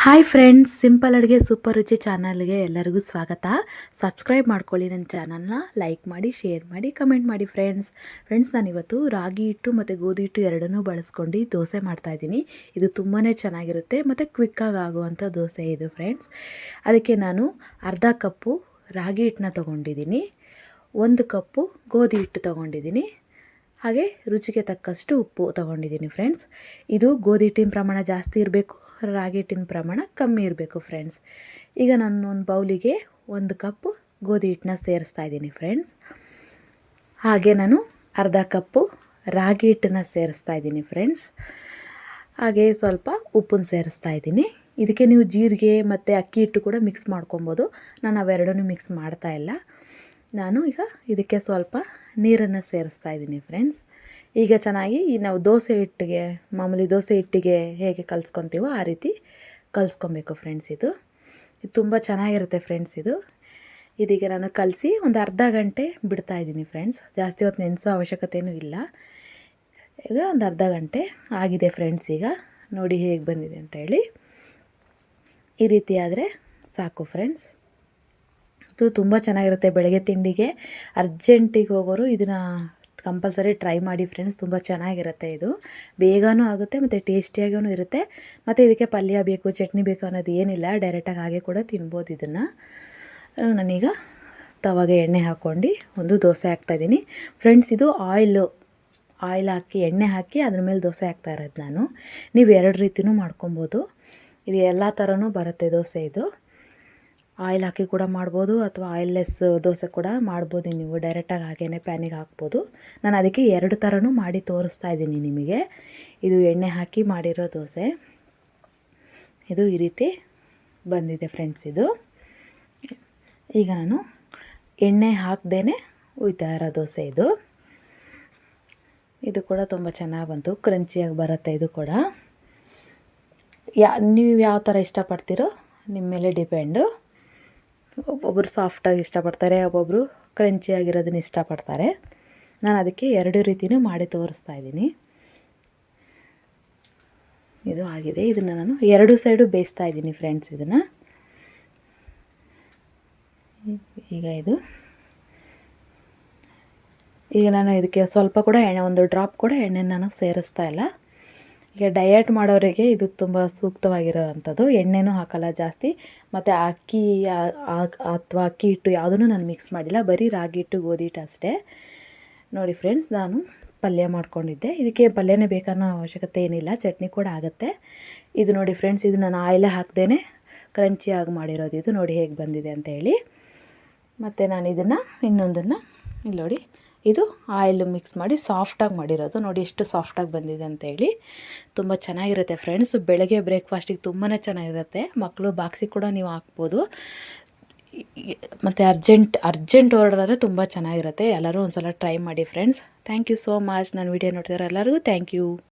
Hi friends, simple ಅಡುಗೆ super ರುಚಿ ಚಾನಲ್ಗೆ ಎಲ್ಲರಿಗೂ ಸ್ವಾಗತ. ಸಬ್ಸ್ಕ್ರೈಬ್ ಮಾಡ್ಕೊಳ್ಳಿ ನನ್ನ ಚಾನಲ್ನ, ಲೈಕ್ ಮಾಡಿ, ಶೇರ್ ಮಾಡಿ, ಕಮೆಂಟ್ ಮಾಡಿ ಫ್ರೆಂಡ್ಸ್ ನಾನಿವತ್ತು ರಾಗಿ ಹಿಟ್ಟು ಮತ್ತು ಗೋಧಿ ಹಿಟ್ಟು ಎರಡನ್ನೂ ಬಳಸ್ಕೊಂಡು ದೋಸೆ ಮಾಡ್ತಾಯಿದ್ದೀನಿ. ಇದು ತುಂಬಾ ಚೆನ್ನಾಗಿರುತ್ತೆ ಮತ್ತು ಕ್ವಿಕ್ಕಾಗಿ ಆಗುವಂಥ ದೋಸೆ ಇದು ಫ್ರೆಂಡ್ಸ್. ಅದಕ್ಕೆ ನಾನು ಅರ್ಧ ಕಪ್ಪು ರಾಗಿ ಹಿಟ್ಟನ್ನ ತೊಗೊಂಡಿದ್ದೀನಿ, 1 ಕಪ್ಪು ಗೋಧಿ ಹಿಟ್ಟು ತೊಗೊಂಡಿದ್ದೀನಿ, ಹಾಗೆ ರುಚಿಗೆ ತಕ್ಕಷ್ಟು ಉಪ್ಪು ತೊಗೊಂಡಿದ್ದೀನಿ ಫ್ರೆಂಡ್ಸ್. ಇದು ಗೋಧಿ ಹಿಟ್ಟಿನ ಪ್ರಮಾಣ ಜಾಸ್ತಿ ಇರಬೇಕು, ರಾಗಿ ಹಿಟ್ಟಿನ ಪ್ರಮಾಣ ಕಮ್ಮಿ ಇರಬೇಕು ಫ್ರೆಂಡ್ಸ್. ಈಗ ನಾನು ಒಂದು ಬೌಲಿಗೆ 1 ಕಪ್ಪು ಗೋಧಿ ಹಿಟ್ಟನ್ನ ಸೇರಿಸ್ತಾ ಇದ್ದೀನಿ ಫ್ರೆಂಡ್ಸ್. ಹಾಗೆ ನಾನು ಅರ್ಧ ಕಪ್ಪು ರಾಗಿ ಹಿಟ್ಟನ್ನು ಸೇರಿಸ್ತಾ ಇದ್ದೀನಿ ಫ್ರೆಂಡ್ಸ್. ಹಾಗೆ ಸ್ವಲ್ಪ ಉಪ್ಪನ್ನು ಸೇರಿಸ್ತಾ ಇದ್ದೀನಿ. ಇದಕ್ಕೆ ನೀವು ಜೀರಿಗೆ ಮತ್ತು ಅಕ್ಕಿ ಹಿಟ್ಟು ಕೂಡ ಮಿಕ್ಸ್ ಮಾಡ್ಕೊಬೋದು. ನಾನು ಅವೆರಡನ್ನೂ ಮಿಕ್ಸ್ ಮಾಡ್ತಾ ಇಲ್ಲ. ನಾನು ಈಗ ಇದಕ್ಕೆ ಸ್ವಲ್ಪ ನೀರನ್ನು ಸೇರಿಸ್ತಾ ಇದ್ದೀನಿ ಫ್ರೆಂಡ್ಸ್. ಈಗ ಚೆನ್ನಾಗಿ ನಾವು ದೋಸೆ ಹಿಟ್ಟಿಗೆ, ಮಾಮೂಲಿ ದೋಸೆ ಹಿಟ್ಟಿಗೆ ಹೇಗೆ ಕಲಿಸ್ಕೊತೀವೋ ಆ ರೀತಿ ಕಲಿಸ್ಕೊಬೇಕು ಫ್ರೆಂಡ್ಸ್. ಇದು ತುಂಬ ಚೆನ್ನಾಗಿರುತ್ತೆ ಫ್ರೆಂಡ್ಸ್. ಇದೀಗ ನಾನು ಕಲಸಿ ಒಂದು ಅರ್ಧ ಗಂಟೆ ಬಿಡ್ತಾಯಿದ್ದೀನಿ ಫ್ರೆಂಡ್ಸ್. ಜಾಸ್ತಿ ಹೊತ್ತು ನೆನೆಸೋ ಅವಶ್ಯಕತೆಯೂ ಇಲ್ಲ. ಈಗ ಒಂದು ಅರ್ಧ ಗಂಟೆ ಆಗಿದೆ ಫ್ರೆಂಡ್ಸ್. ಈಗ ನೋಡಿ ಹೇಗೆ ಬಂದಿದೆ ಅಂತೇಳಿ. ಈ ರೀತಿ ಆದರೆ ಸಾಕು ಫ್ರೆಂಡ್ಸ್. ಇದು ತುಂಬ ಚೆನ್ನಾಗಿರುತ್ತೆ. ಬೆಳಗ್ಗೆ ತಿಂಡಿಗೆ ಅರ್ಜೆಂಟಿಗೆ ಹೋಗೋರು ಇದನ್ನು ಕಂಪಲ್ಸರಿ ಟ್ರೈ ಮಾಡಿ ಫ್ರೆಂಡ್ಸ್. ತುಂಬ ಚೆನ್ನಾಗಿರುತ್ತೆ. ಇದು ಬೇಗನೂ ಆಗುತ್ತೆ ಮತ್ತು ಟೇಸ್ಟಿಯಾಗೂ ಇರುತ್ತೆ. ಮತ್ತು ಇದಕ್ಕೆ ಪಲ್ಯ ಬೇಕು, ಚಟ್ನಿ ಬೇಕು ಅನ್ನೋದು ಏನಿಲ್ಲ, ಡೈರೆಕ್ಟಾಗಿ ಹಾಗೆ ಕೂಡ ತಿನ್ಬೋದು ಇದನ್ನು. ನಾನೀಗ ತವಾಗೆ ಎಣ್ಣೆ ಹಾಕ್ಕೊಂಡು ಒಂದು ದೋಸೆ ಹಾಕ್ತಾಯಿದ್ದೀನಿ ಫ್ರೆಂಡ್ಸ್. ಇದು ಆಯಿಲ್ ಹಾಕಿ, ಎಣ್ಣೆ ಹಾಕಿ ಅದ್ರ ಮೇಲೆ ದೋಸೆ ಹಾಕ್ತಾ ಇರೋದು ನಾನು. ನೀವು 2 ರೀತಿಯೂ ಮಾಡ್ಕೊಬೋದು. ಇದು ಎಲ್ಲ ಥರನೂ ಬರುತ್ತೆ ದೋಸೆ. ಇದು ಆಯಿಲ್ ಹಾಕಿ ಕೂಡ ಮಾಡ್ಬೋದು, ಅಥವಾ ಆಯಿಲ್ಲೆಸ್ ದೋಸೆ ಕೂಡ ಮಾಡ್ಬೋದು. ನೀವು ಡೈರೆಕ್ಟಾಗಿ ಹಾಗೇ ಪ್ಯಾನಿಗೆ ಹಾಕ್ಬೋದು. ನಾನು ಅದಕ್ಕೆ 2 ಥರನೂ ಮಾಡಿ ತೋರಿಸ್ತಾ ಇದ್ದೀನಿ ನಿಮಗೆ. ಇದು ಎಣ್ಣೆ ಹಾಕಿ ಮಾಡಿರೋ ದೋಸೆ. ಇದು ಈ ರೀತಿ ಬಂದಿದೆ ಫ್ರೆಂಡ್ಸ್. ಈಗ ನಾನು ಎಣ್ಣೆ ಹಾಕ್ದೇ ಉಯ್ತಾ ಇರೋ ದೋಸೆ ಇದು ಕೂಡ ತುಂಬ ಚೆನ್ನಾಗಿ ಬಂತು, ಕ್ರಂಚಿಯಾಗಿ ಬರುತ್ತೆ. ಇದು ಕೂಡ ನೀವು ಯಾವ ಥರ ಇಷ್ಟಪಡ್ತೀರೋ ನಿಮ್ಮ ಮೇಲೆ ಡಿಪೆಂಡು. ಒಬ್ಬೊಬ್ಬರು ಸಾಫ್ಟಾಗಿ ಇಷ್ಟಪಡ್ತಾರೆ, ಒಬ್ಬೊಬ್ಬರು ಕ್ರಂಚಿಯಾಗಿರೋದನ್ನ ಇಷ್ಟಪಡ್ತಾರೆ. ನಾನು ಅದಕ್ಕೆ 2 ರೀತಿಯೂ ಮಾಡಿ ತೋರಿಸ್ತಾ ಇದ್ದೀನಿ. ಇದು ಆಗಿದೆ. ಇದನ್ನು ನಾನು 2 ಸೈಡು ಬೇಯಿಸ್ತಾ ಇದ್ದೀನಿ ಫ್ರೆಂಡ್ಸ್. ಇದನ್ನು ಈಗ ನಾನು ಇದಕ್ಕೆ ಸ್ವಲ್ಪ ಕೂಡ ಎಣ್ಣೆ, 1 ಡ್ರಾಪ್ ಕೂಡ ಎಣ್ಣೆ ನಾನು ಸೇರಿಸ್ತಾ ಇಲ್ಲ. ಈಗ ಡಯಟ್ ಮಾಡೋರಿಗೆ ಇದು ತುಂಬ ಸೂಕ್ತವಾಗಿರೋ ಅಂಥದ್ದು. ಎಣ್ಣೆನೂ ಹಾಕಲ್ಲ ಜಾಸ್ತಿ, ಮತ್ತು ಅಕ್ಕಿ ಅಥವಾ ಅಕ್ಕಿ ಹಿಟ್ಟು ಯಾವುದೂ ನಾನು ಮಿಕ್ಸ್ ಮಾಡಿಲ್ಲ, ಬರೀ ರಾಗಿ ಹಿಟ್ಟು, ಗೋಧಿ ಹಿಟ್ಟು ಅಷ್ಟೇ. ನೋಡಿ ಫ್ರೆಂಡ್ಸ್, ನಾನು ಪಲ್ಯ ಮಾಡ್ಕೊಂಡಿದ್ದೆ. ಇದಕ್ಕೆ ಪಲ್ಯನೇ ಬೇಕನ್ನೋ ಅವಶ್ಯಕತೆ ಏನಿಲ್ಲ, ಚಟ್ನಿ ಕೂಡ ಆಗುತ್ತೆ. ಇದು ನೋಡಿ ಫ್ರೆಂಡ್ಸ್, ಇದು ನಾನು ಆಯಿಲೇ ಹಾಕ್ದೇ ಕ್ರಂಚಿಯಾಗಿ ಮಾಡಿರೋದು. ಇದು ನೋಡಿ ಹೇಗೆ ಬಂದಿದೆ ಅಂತ ಹೇಳಿ. ಮತ್ತು ನಾನು ಇದನ್ನು ಇನ್ನೊಂದನ್ನು ಇಲ್ಲಿ ನೋಡಿ, ಇದು ಆಯಿಲ್ ಮಿಕ್ಸ್ ಮಾಡಿ ಸಾಫ್ಟಾಗಿ ಮಾಡಿರೋದು. ನೋಡಿ ಎಷ್ಟು ಸಾಫ್ಟಾಗಿ ಬಂದಿದೆ ಅಂತೇಳಿ. ತುಂಬ ಚೆನ್ನಾಗಿರುತ್ತೆ ಫ್ರೆಂಡ್ಸ್. ಬೆಳಗ್ಗೆ ಬ್ರೇಕ್ಫಾಸ್ಟಿಗೆ ತುಂಬಾ ಚೆನ್ನಾಗಿರುತ್ತೆ. ಮಕ್ಕಳು ಬಾಕ್ಸಿಗೆ ಕೂಡ ನೀವು ಹಾಕ್ಬೋದು. ಮತ್ತು ಅರ್ಜೆಂಟ್ ಆರ್ಡರ್ ಆದರೆ ತುಂಬ ಚೆನ್ನಾಗಿರುತ್ತೆ. ಎಲ್ಲರೂ ಒಂದು ಸಲ ಟ್ರೈ ಮಾಡಿ friends. Thank you so much. ನಾನು ವಿಡಿಯೋ ನೋಡ್ತಿದ್ದಾರೆ ಎಲ್ಲರಿಗೂ ಥ್ಯಾಂಕ್ ಯು.